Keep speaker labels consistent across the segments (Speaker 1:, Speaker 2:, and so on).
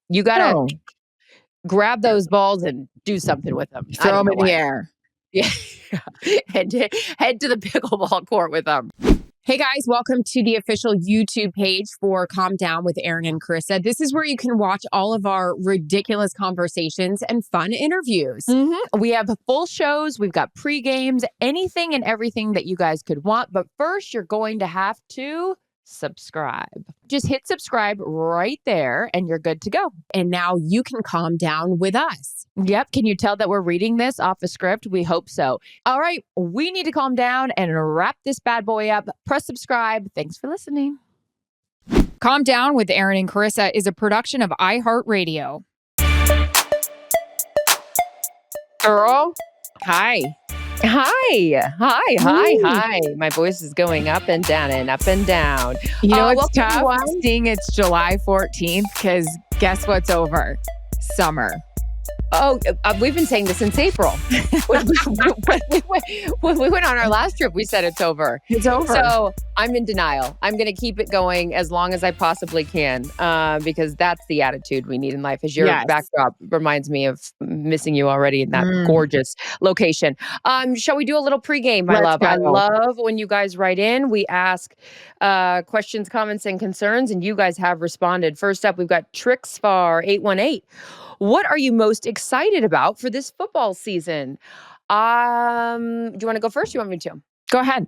Speaker 1: You got to
Speaker 2: Oh,
Speaker 1: grab those balls and do something with them. I
Speaker 2: throw
Speaker 1: don't
Speaker 2: them
Speaker 1: know
Speaker 2: in the
Speaker 1: why.
Speaker 2: air.
Speaker 1: Yeah. Head to the pickleball court with them.
Speaker 2: Hey guys, welcome to the official YouTube page for Calm Down with Erin and Charissa. This is where you can watch all of our ridiculous conversations and fun interviews.
Speaker 1: We have full shows. We've got pre-games, anything and everything that you guys could want. But first, you're going to have to subscribe. Just hit subscribe right there and you're good to go.
Speaker 2: And now you can calm down with us.
Speaker 1: Yep. Can you tell that we're reading this off a script? We hope so. All right. We need to calm down and wrap this bad boy up. Press subscribe. Thanks for listening.
Speaker 2: Calm Down with Erin and Charissa is a production of iHeartRadio.
Speaker 1: Girl.
Speaker 2: Hi.
Speaker 1: Hi. My voice is going up and down and up and down.
Speaker 2: You know what's
Speaker 1: welcome,
Speaker 2: tough?
Speaker 1: everyone.
Speaker 2: Seeing it's July 14th because guess what's over? Summer.
Speaker 1: Oh, we've been saying this since April. when we went on our last trip, we said it's over.
Speaker 2: It's over.
Speaker 1: So I'm in denial. I'm going to keep it going as long as I possibly can because that's the attitude we need in life. As your backdrop reminds me of missing you already in that gorgeous location. Shall we do a little pregame, my love?
Speaker 2: Go.
Speaker 1: I love when you guys write in. We ask questions, comments, and concerns, and you guys have responded. First up, we've got Trixfar 818. What are you most excited about for this football season? Do you want to go first? You want me to?
Speaker 2: Go ahead.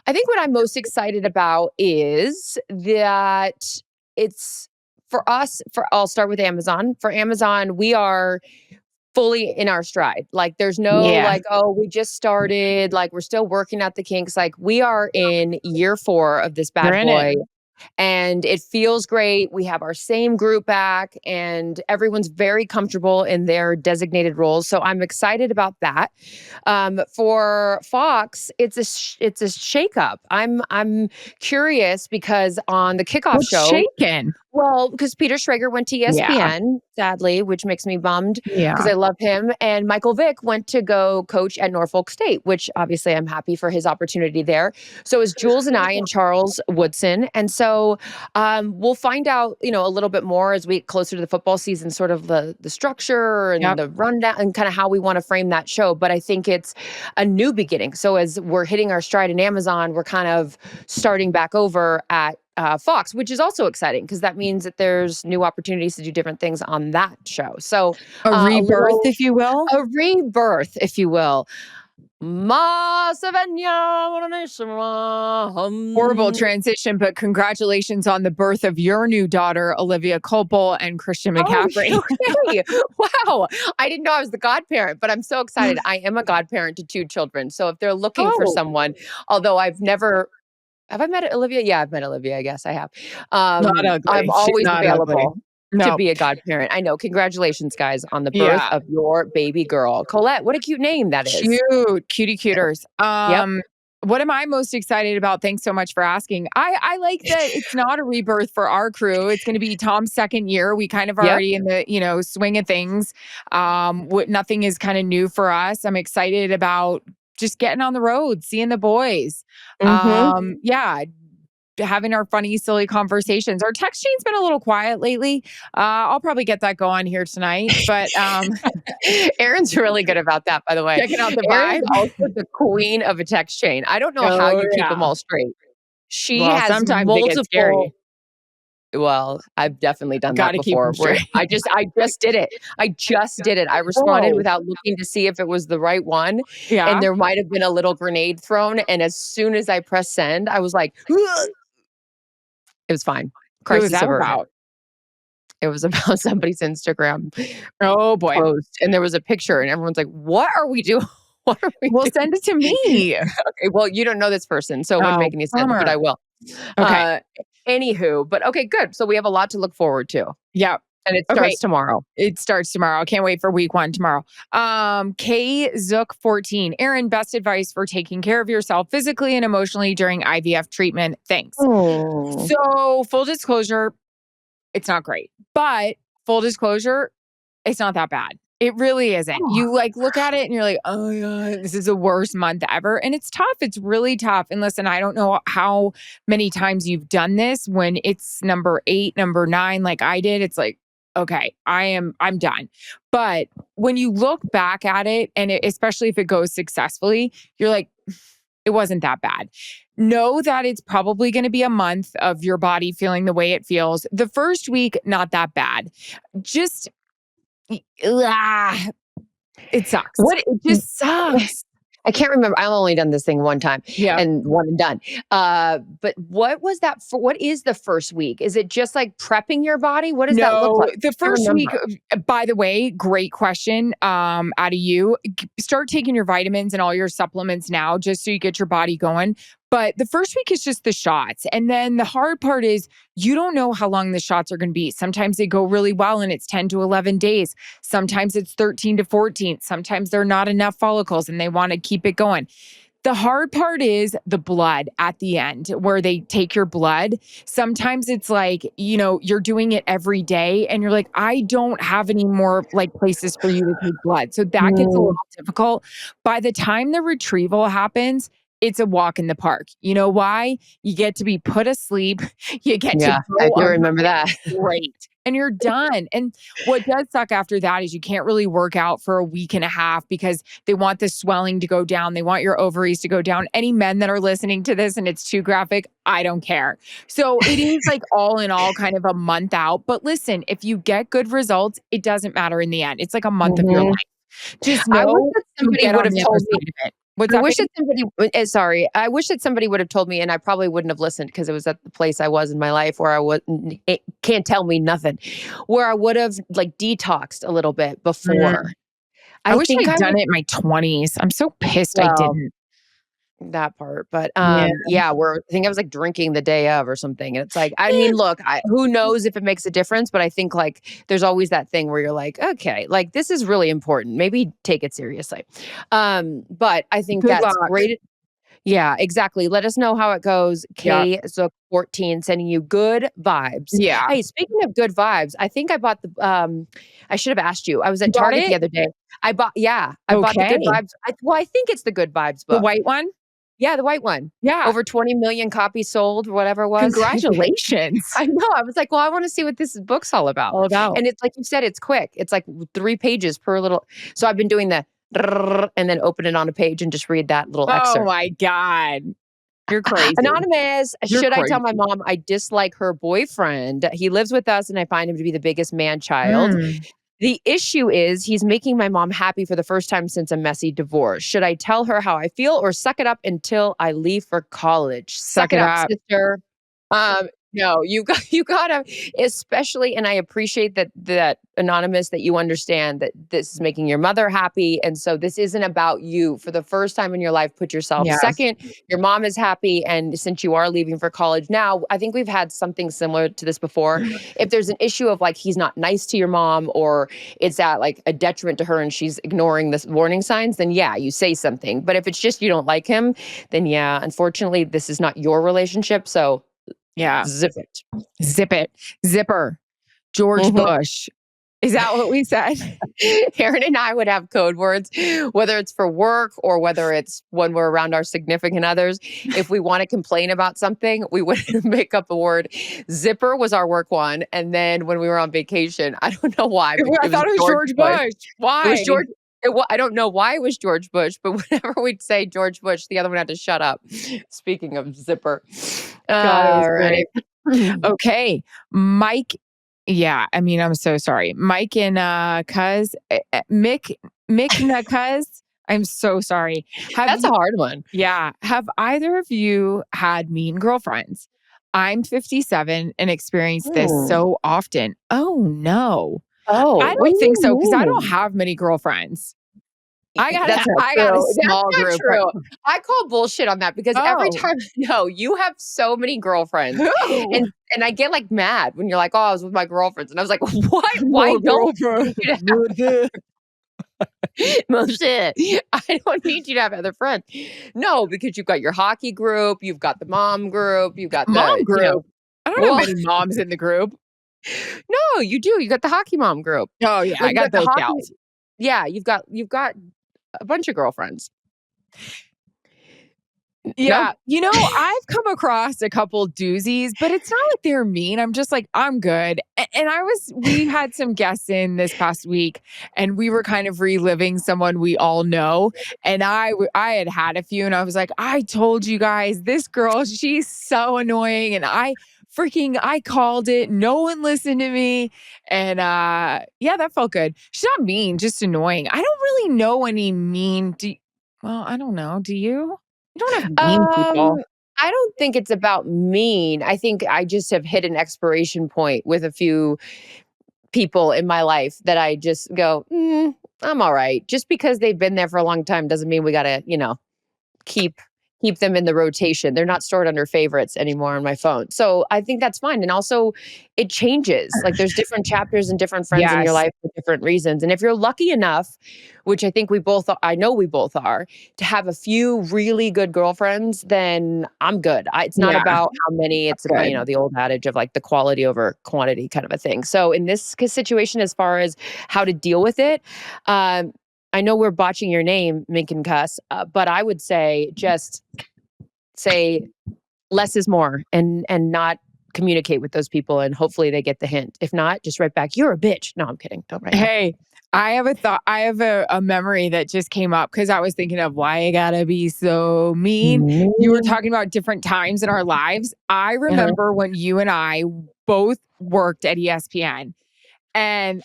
Speaker 1: I think what I'm most excited about is that it's for us, I'll start with Amazon. For Amazon, we are fully in our stride. Like there's no we just started, like we're still working out the kinks. Like we are in year 4 of this bad boy. And it feels great. We have our same group back and everyone's very comfortable in their designated roles. So I'm excited about that. For Fox, it's a shakeup. I'm curious because on the kickoff show,
Speaker 2: shaken?
Speaker 1: Well, because Peter Schrager went to ESPN, sadly, which makes me bummed because I love him. And Michael Vick went to go coach at Norfolk State, which obviously I'm happy for his opportunity there. So is Jules and I and Charles Woodson. And so we'll find out, a little bit more as we get closer to the football season, sort of the structure and the rundown and kind of how we want to frame that show. But I think it's a new beginning. So as we're hitting our stride in Amazon, we're kind of starting back over at Fox, which is also exciting because that means that there's new opportunities to do different things on that show. So
Speaker 2: a rebirth, if you will.
Speaker 1: A rebirth, if you will.
Speaker 2: Horrible transition, but congratulations on the birth of your new daughter, Olivia Copel and Christian McCaffrey.
Speaker 1: Okay. Wow. I didn't know I was the godparent, but I'm so excited. I am a godparent to 2 children. So if they're looking for someone, although have I met Olivia? Yeah, I've met Olivia. I guess I have.
Speaker 2: Not ugly.
Speaker 1: I'm always available
Speaker 2: to
Speaker 1: be a godparent. I know. Congratulations, guys, on the birth of your baby girl. Colette, what a cute name that is.
Speaker 2: Cute. Cutie cuters. What am I most excited about? Thanks so much for asking. I like that it's not a rebirth for our crew. It's going to be Tom's second year. We kind of already in the, swing of things. Nothing is kind of new for us. I'm excited about just getting on the road, seeing the boys. Having our funny, silly conversations. Our text chain's been a little quiet lately. I'll probably get that going here tonight. But
Speaker 1: Erin's really good about that, by the way.
Speaker 2: Checking out the vibe.
Speaker 1: Erin's also the queen of a text chain. I don't know how you keep them all straight. She has
Speaker 2: sometimes
Speaker 1: multiple. Well, I've definitely done that before. I just did it. I responded without looking to see if it was the right one. Yeah. And there might have been a little grenade thrown. And as soon as I pressed send, I was like, it was fine.
Speaker 2: What was that about?
Speaker 1: It was about somebody's Instagram post. And there was a picture and everyone's like, what are we doing? What are we doing?
Speaker 2: Send it to me.
Speaker 1: Okay. Well, you don't know this person, so it wouldn't make any sense, but I will.
Speaker 2: Okay.
Speaker 1: Anywho, but okay, good. So we have a lot to look forward to.
Speaker 2: Yeah.
Speaker 1: And it starts tomorrow.
Speaker 2: It starts tomorrow. I can't wait for week 1 tomorrow. K Zook 14. Erin, best advice for taking care of yourself physically and emotionally during IVF treatment. Thanks.
Speaker 1: Oh.
Speaker 2: So full disclosure, it's not great. But full disclosure, it's not that bad. It really isn't. You look at it and you're like, oh my God, this is the worst month ever. And it's tough. It's really tough. And listen, I don't know how many times you've done this when it's number 8, number 9, like I did. It's like, okay, I'm done. But when you look back at it, and especially if it goes successfully, you're like, it wasn't that bad. Know that it's probably going to be a month of your body feeling the way it feels. The first week, not that bad. Just, ah, it sucks.
Speaker 1: What
Speaker 2: It just sucks.
Speaker 1: I can't remember. I've only done this thing one time
Speaker 2: Yeah.
Speaker 1: and one and done. But what was that for? What is the first week? Is it just like prepping your body? What does that look
Speaker 2: No,
Speaker 1: like?
Speaker 2: the
Speaker 1: I
Speaker 2: first week,
Speaker 1: remember.
Speaker 2: by the way, great question out of you. Start taking your vitamins and all your supplements now just so you get your body going. But the first week is just the shots. And then the hard part is you don't know how long the shots are going to be. Sometimes they go really well and it's 10 to 11 days. Sometimes it's 13 to 14. Sometimes there are not enough follicles and they want to keep it going. The hard part is the blood at the end where they take your blood. Sometimes it's like, you're doing it every day and you're like, I don't have any more like places for you to take blood. So that gets a little
Speaker 1: Mm,
Speaker 2: difficult. By the time the retrieval happens, it's a walk in the park. You know why? You get to be put asleep. You get to
Speaker 1: yeah, I
Speaker 2: go
Speaker 1: do
Speaker 2: a
Speaker 1: remember that.
Speaker 2: great. And you're done. And what does suck after that is you can't really work out for a week and a half because they want the swelling to go down. They want your ovaries to go down. Any men that are listening to this and it's too graphic, I don't care. So it is like all in all kind of a month out. But listen, if you get good results, it doesn't matter in the end. It's like a month of your
Speaker 1: Mhm.
Speaker 2: life. Just
Speaker 1: I wish
Speaker 2: know
Speaker 1: that
Speaker 2: you'll
Speaker 1: somebody
Speaker 2: get
Speaker 1: would
Speaker 2: on
Speaker 1: have
Speaker 2: the other
Speaker 1: told me.
Speaker 2: side of it. What's
Speaker 1: I
Speaker 2: that,
Speaker 1: wish
Speaker 2: babe?
Speaker 1: that sorry. I wish that somebody would have told me, and I probably wouldn't have listened because it was at the place I was in my life where I wouldn't, it can't tell me nothing, where I would have like detoxed a little bit before.
Speaker 2: I
Speaker 1: I
Speaker 2: wish
Speaker 1: think
Speaker 2: I'd
Speaker 1: I
Speaker 2: done
Speaker 1: would,
Speaker 2: it in my 20s. I'm so pissed I
Speaker 1: well,
Speaker 2: didn't.
Speaker 1: that part, but
Speaker 2: Yeah.
Speaker 1: yeah, where I think I was like drinking the day of or something. And it's like, I mean, look, who knows if it makes a difference, but I think like there's always that thing where you're like, okay, like this is really important. Maybe take it seriously. But I think
Speaker 2: Good
Speaker 1: that's
Speaker 2: luck.
Speaker 1: great. Yeah, exactly. Let us know how it goes.
Speaker 2: Yep.
Speaker 1: K Zook 14 sending you good vibes.
Speaker 2: Yeah.
Speaker 1: Hey, speaking of good vibes, I think I bought the I should have asked you. I was
Speaker 2: You
Speaker 1: at
Speaker 2: bought
Speaker 1: Target the
Speaker 2: it?
Speaker 1: other day. I bought the good
Speaker 2: Okay.
Speaker 1: vibes. I think it's the good vibes
Speaker 2: The
Speaker 1: book.
Speaker 2: white one?
Speaker 1: Yeah, the white one.
Speaker 2: Yeah.
Speaker 1: Over 20 million copies sold, whatever it was.
Speaker 2: Congratulations.
Speaker 1: I know. I was like, well, I want to see what this book's all about.
Speaker 2: All about.
Speaker 1: And it's like you said, it's quick. It's like 3 pages per little. So I've been doing the and then open it on a page and just read that little
Speaker 2: Oh
Speaker 1: excerpt.
Speaker 2: my God. You're crazy.
Speaker 1: Anonymous,
Speaker 2: You're
Speaker 1: should I tell my
Speaker 2: crazy.
Speaker 1: mom I dislike her boyfriend? He lives with us and I find him to be the biggest man child.
Speaker 2: Mm.
Speaker 1: The issue is he's making my mom happy for the first time since a messy divorce. Should I tell her how I feel or suck it up until I leave for college?
Speaker 2: Suck
Speaker 1: Suck it
Speaker 2: it
Speaker 1: up,
Speaker 2: up.
Speaker 1: sister. No, you gotta, especially, and I appreciate that anonymous that you understand that this is making your mother happy, and so this isn't about you. For the first time in your life, put yourself
Speaker 2: Yes.
Speaker 1: second. Your mom is happy, and since you are leaving for college now, I think we've had something similar to this before. If there's an issue of like he's not nice to your mom, or it's at like a detriment to her, and she's ignoring the warning signs, then yeah, you say something. But if it's just you don't like him, then yeah, unfortunately, this is not your relationship. So
Speaker 2: Yeah.
Speaker 1: zip it.
Speaker 2: Zip it. Zipper. George
Speaker 1: Mhm.
Speaker 2: Bush. Is that what we said?
Speaker 1: Erin and I would have code words, whether it's for work or whether it's when we're around our significant others. If we want to complain about something, we would make up a word. Zipper was our work one. And then when we were on vacation, I don't know why, but
Speaker 2: I
Speaker 1: it was
Speaker 2: thought it was
Speaker 1: George
Speaker 2: George
Speaker 1: Bush.
Speaker 2: Bush.
Speaker 1: It was
Speaker 2: Why?
Speaker 1: George. I don't know why it was George Bush, but whenever we'd say George Bush, the other one had to shut up. Speaking of zipper.
Speaker 2: God, it was
Speaker 1: All
Speaker 2: great.
Speaker 1: right.
Speaker 2: Okay. Mike. Yeah. I mean, I'm so sorry. Mike and Mick and Cuz. I'm so sorry. Have
Speaker 1: That's a
Speaker 2: you
Speaker 1: hard one.
Speaker 2: Yeah. Have either of you had mean girlfriends? I'm 57 and experience this
Speaker 1: Hmm.
Speaker 2: so often. Oh no.
Speaker 1: Oh,
Speaker 2: I
Speaker 1: what do
Speaker 2: don't think
Speaker 1: you
Speaker 2: so because I don't
Speaker 1: mean?
Speaker 2: have many girlfriends.
Speaker 1: That's not
Speaker 2: I got a
Speaker 1: true. That's
Speaker 2: small
Speaker 1: not
Speaker 2: group.
Speaker 1: true. I call bullshit on that because every
Speaker 2: Oh,
Speaker 1: time no, you have so many girlfriends.
Speaker 2: who?
Speaker 1: And I get like mad when you're like, "Oh, I was with my girlfriends." And I was like, "What? Why
Speaker 2: My
Speaker 1: don't I
Speaker 2: girlfriend.
Speaker 1: need you to have bullshit? I don't need you to have other friends." No, because you've got your hockey group, you've got the mom group, you've got
Speaker 2: Mom group. I don't have
Speaker 1: well,
Speaker 2: many moms in the group.
Speaker 1: no, you do. You got the hockey mom group.
Speaker 2: Oh yeah,
Speaker 1: Like
Speaker 2: I
Speaker 1: you
Speaker 2: got
Speaker 1: got the
Speaker 2: those
Speaker 1: hockey.
Speaker 2: gals.
Speaker 1: Yeah, you've got a bunch of girlfriends.
Speaker 2: Yeah. I've come across a couple doozies, but it's not like they're mean. I'm just like, I'm good. And we had some guests in this past week and we were kind of reliving someone we all know. And I had a few and I was like, I told you guys, this girl, she's so annoying. And I called it. No one listened to me. And yeah, that felt good. She's not mean, just annoying. I don't really know any mean. Well, I don't know. Do you? You don't have mean people.
Speaker 1: I don't think it's about mean. I think I just have hit an expiration point with a few people in my life that I just go, I'm all right. Just because they've been there for a long time doesn't mean we got to, keep them in the rotation. They're not stored under favorites anymore on my phone. So I think that's fine. And also it changes. Like there's different chapters and different friends in your
Speaker 2: Yes.
Speaker 1: life for different reasons. And if you're lucky enough, which I think I know we both are, to have a few really good girlfriends, then I'm good. It's not
Speaker 2: Yeah.
Speaker 1: about how many, it's about,
Speaker 2: Good.
Speaker 1: the old adage of like the quality over quantity kind of a thing. So in this situation, as far as how to deal with it, I know we're botching your name, Mink and Cuss, but I would say just say less is more and not communicate with those people and hopefully they get the hint. If not, just write back, you're a bitch. No, I'm kidding. Don't write back.
Speaker 2: Hey, I have a thought. I have a memory that just came up because I was thinking of why I gotta be so mean. You were talking about different times in our lives. I remember when you and I both worked at ESPN and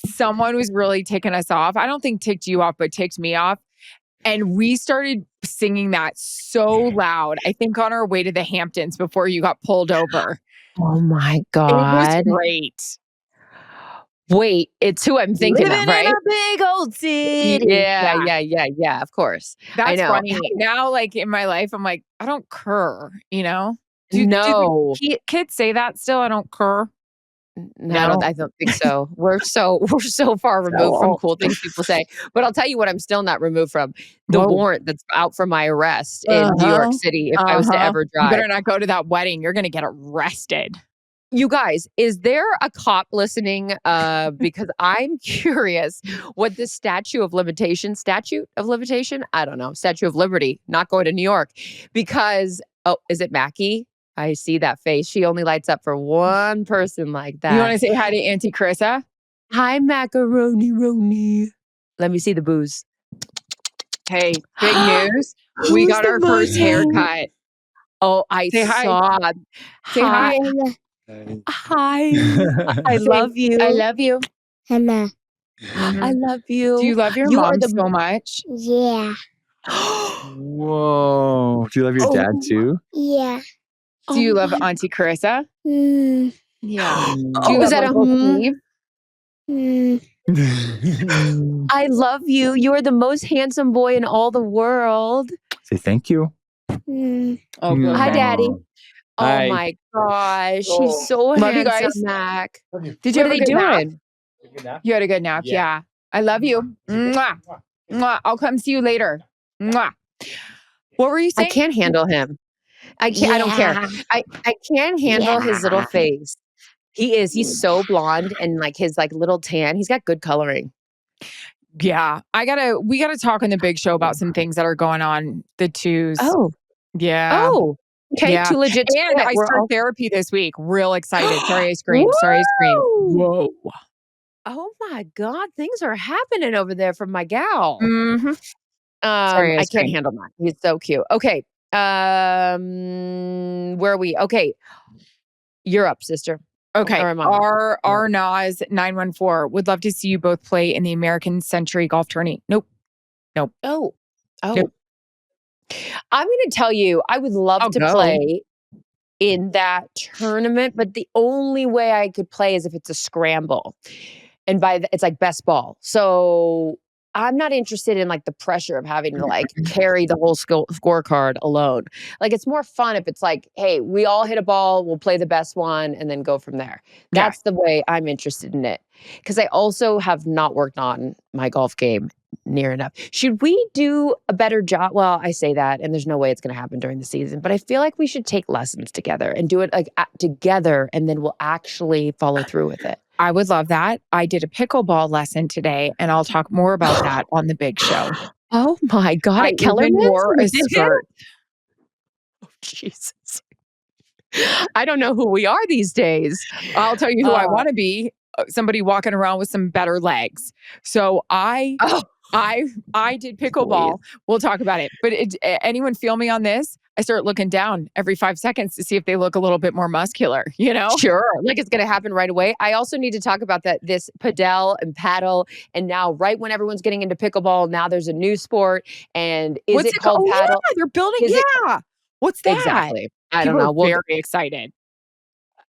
Speaker 2: someone was really ticking us off. I don't think ticked you off, but ticked me off. And we started singing that so loud, I think on our way to the Hamptons before you got pulled over.
Speaker 1: Oh my
Speaker 2: It was
Speaker 1: God.
Speaker 2: great.
Speaker 1: Wait, it's who I'm thinking
Speaker 2: Living
Speaker 1: of, right?
Speaker 2: in a big old city.
Speaker 1: Yeah, of course.
Speaker 2: That's
Speaker 1: I know.
Speaker 2: funny. Now, like in my life, I'm like, I don't cur, Do
Speaker 1: No.
Speaker 2: kids say that still? I don't cur.
Speaker 1: No, I don't think so. We're so far removed from cool things people say. But I'll tell you what I'm still not removed from. The
Speaker 2: Whoa.
Speaker 1: warrant that's out for my arrest in New York City if I was to ever
Speaker 2: You
Speaker 1: drive.
Speaker 2: better not go to that wedding. You're gonna get arrested.
Speaker 1: You guys, is there a cop listening? Because I'm curious what this statute of limitation, I don't know, Statue of Liberty, not going to New York. Because, is it Mackie? I see that face. She only lights up for one person like that.
Speaker 2: You want to say hi to Auntie Charissa?
Speaker 1: Hi, Macaroni Roni. Let me see the booze.
Speaker 2: Hey, big news. We got our first haircut.
Speaker 1: Oh, I saw.
Speaker 2: Say hi.
Speaker 1: Hi. I love you.
Speaker 2: I love you.
Speaker 3: Mama.
Speaker 1: I love you.
Speaker 2: Do you love your mom so much?
Speaker 3: Yeah.
Speaker 4: Whoa. Do you love your dad too?
Speaker 3: Yeah.
Speaker 2: Do you love Auntie Charissa?
Speaker 3: Mm.
Speaker 2: Yeah. Do
Speaker 1: Oh,
Speaker 2: you
Speaker 1: is
Speaker 2: love
Speaker 1: that
Speaker 2: Uncle Steve?
Speaker 1: I love you. You are the most handsome boy in all the world.
Speaker 4: Say thank you.
Speaker 2: Oh, good.
Speaker 1: Hi, Daddy.
Speaker 4: Hi.
Speaker 1: Oh my gosh, he's so
Speaker 2: Love you
Speaker 1: handsome,
Speaker 2: guys.
Speaker 1: Mac.
Speaker 2: Did you
Speaker 1: What
Speaker 2: have
Speaker 1: are
Speaker 2: a
Speaker 1: they
Speaker 2: good nap?
Speaker 1: doing?
Speaker 2: You had a good nap. Yeah. I love you. Mwah. Mwah. I'll come see you later. Mwah. What were you
Speaker 1: I
Speaker 2: saying?
Speaker 1: can't handle him. I can't. I don't care. I can't handle his little face. He's so blonde and like his like little tan. He's got good coloring.
Speaker 2: Yeah. We gotta talk on the big show about some things that are going on. The twos.
Speaker 1: Oh.
Speaker 2: Yeah.
Speaker 1: Oh. Okay.
Speaker 2: Yeah.
Speaker 1: Too legit. To
Speaker 2: And
Speaker 1: quit.
Speaker 2: I
Speaker 1: We're
Speaker 2: start
Speaker 1: all-
Speaker 2: therapy this week. Real excited. Sorry I screamed. Whoa.
Speaker 1: Oh my God, things are happening over there from my gal.
Speaker 2: Mm-hmm. Sorry,
Speaker 1: I can't handle that. He's so cute. Okay. Where are we? Okay. You're up, sister.
Speaker 2: Okay.
Speaker 1: Or am I?
Speaker 2: Our Nas 914 would love to see you both play in the American Century Golf Tourney. Nope.
Speaker 1: Oh.
Speaker 2: Nope.
Speaker 1: I'm going to tell you, I would love to
Speaker 2: go.
Speaker 1: play in that tournament, but the only way I could play is if it's a scramble. And it's like best ball. So I'm not interested in like the pressure of having to like carry the whole scorecard alone. Like it's more fun if it's like, hey, we all hit a ball, we'll play the best one and then go from there. That's the way I'm interested in it. Because I also have not worked on my golf game near enough. Should we do a better job? Well, I say that, and there's no way it's going to happen during the season, but I feel like we should take lessons together and do it like together, and then we'll actually follow through with it.
Speaker 2: I would love that. I did a pickleball lesson today, and I'll talk more about that on the big show.
Speaker 1: Oh my God!
Speaker 2: I
Speaker 1: At Kellerman's?
Speaker 2: even wore
Speaker 1: You
Speaker 2: a
Speaker 1: did it?
Speaker 2: skirt.
Speaker 1: Jesus. I don't know who we are these days.
Speaker 2: I'll tell you who I want to be. Somebody walking around with some better legs. So I
Speaker 1: Oh,
Speaker 2: did
Speaker 1: please.
Speaker 2: pickleball. We'll talk about it. But anyone feel me on this? I start looking down every 5 seconds to see if they look a little bit more muscular, you know?
Speaker 1: Sure. Like it's going to happen right away. I also need to talk about this padel and paddle. And now, right when everyone's getting into pickleball, now there's a new sport. And is
Speaker 2: What's
Speaker 1: it
Speaker 2: it called?
Speaker 1: called
Speaker 2: Oh,
Speaker 1: paddle?
Speaker 2: yeah, they're building.
Speaker 1: Is it
Speaker 2: Yeah. What's that?
Speaker 1: exactly? I don't
Speaker 2: People are
Speaker 1: know.
Speaker 2: very excited.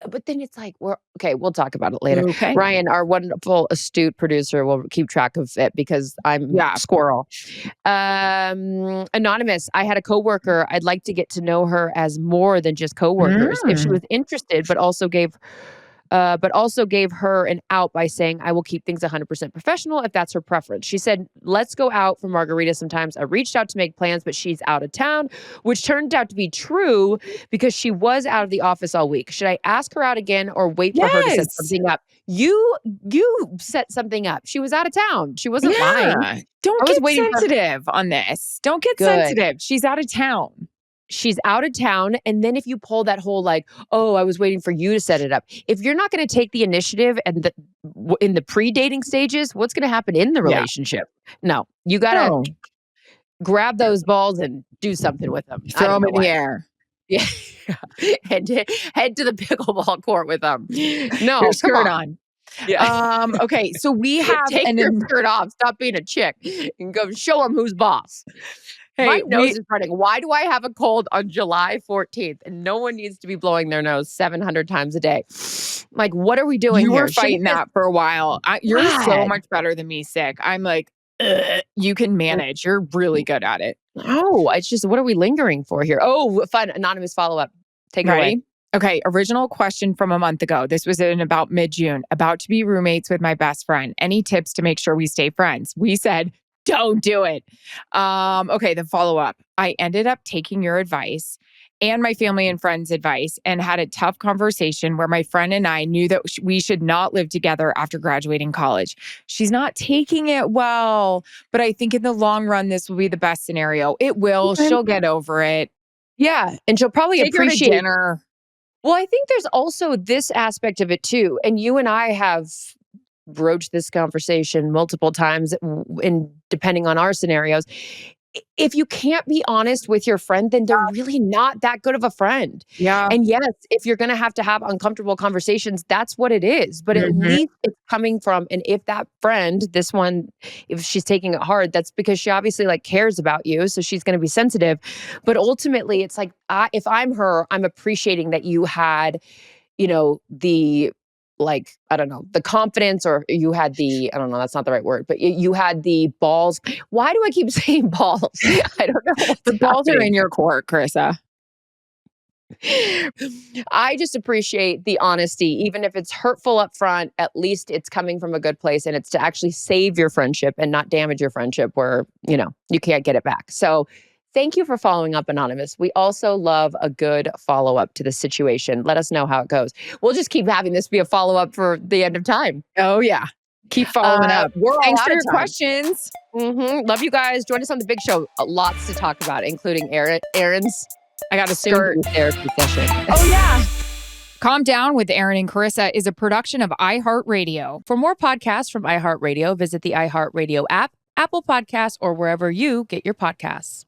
Speaker 1: But then it's like, we're okay, we'll talk about it later.
Speaker 2: Okay.
Speaker 1: Ryan, our wonderful, astute producer, will keep track of it because I'm squirrel. Anonymous, I had a coworker. I'd like to get to know her as more than just coworkers. If she was interested, but also gave her an out by saying, I will keep things 100% professional if that's her preference. She said, let's go out for margaritas sometimes. I reached out to make plans, but she's out of town, which turned out to be true because she was out of the office all week. Should I ask her out again or wait for her to set something up? You set something up. She was out of town. She wasn't lying.
Speaker 2: Don't get sensitive on this. Don't get sensitive. She's out of town.
Speaker 1: She's out of town. And then if you pull that whole like, oh, I was waiting for you to set it up. If you're not going to take the initiative and in the pre-dating stages, what's going to happen in the relationship? No, you got to grab those balls and do something with them.
Speaker 2: Throw them in the air.
Speaker 1: Yeah. head to the pickleball court with them. No,
Speaker 2: your skirt on.
Speaker 1: Yeah.
Speaker 2: Okay. So we have
Speaker 1: take your skirt off. Stop being a chick and go show them who's boss. Hey, my nose is running. Why do I have a cold on July 14th? And no one needs to be blowing their nose 700 times a day. Like, what are we doing here?
Speaker 2: You were fighting that for a while. You're so much better than me, sick. I'm like, you can manage. You're really good at it.
Speaker 1: No, it's just, what are we lingering for here? Oh, fun. Anonymous follow-up. Take it away.
Speaker 2: Okay, original question from a month ago. This was in about mid-June. About to be roommates with my best friend. Any tips to make sure we stay friends? We said, don't do it. Okay, the follow-up. I ended up taking your advice and my family and friends' advice and had a tough conversation where my friend and I knew that we should not live together after graduating college. She's not taking it well, but I think in the long run, this will be the best scenario. It will. She'll get over it.
Speaker 1: Yeah, and she'll probably appreciate
Speaker 2: dinner.
Speaker 1: Well, I think there's also this aspect of it too. And you and I have broached this conversation multiple times in depending on our scenarios. If you can't be honest with your friend, then they're really not that good of a friend.
Speaker 2: Yeah.
Speaker 1: And yes, if you're going to have uncomfortable conversations, that's what it is. But at least it's coming from, and if that friend, this one, if she's taking it hard, that's because she obviously like cares about you. So she's going to be sensitive. But ultimately it's like, if I'm her, I'm appreciating that you had, the, like, I don't know, the confidence, or you had I don't know, that's not the right word, but you had the balls. Why do I keep saying balls? I don't know.
Speaker 2: The balls are in your court, Charissa.
Speaker 1: I just appreciate the honesty, even if it's hurtful up front, at least it's coming from a good place and it's to actually save your friendship and not damage your friendship where, you can't get it back. So thank you for following up, Anonymous. We also love a good follow-up to the situation. Let us know how it goes. We'll just keep having this be a follow-up for the end of time.
Speaker 2: Oh, yeah. Keep following up.
Speaker 1: Thanks
Speaker 2: for your questions.
Speaker 1: Love you guys. Join us on the big show. Lots to talk about, including Erin's
Speaker 2: I got a skirt
Speaker 1: therapy session.
Speaker 2: Oh, yeah. Calm Down with Erin and Charissa is a production of iHeartRadio.
Speaker 1: For more podcasts from iHeartRadio, visit the iHeartRadio app, Apple Podcasts, or wherever you get your podcasts.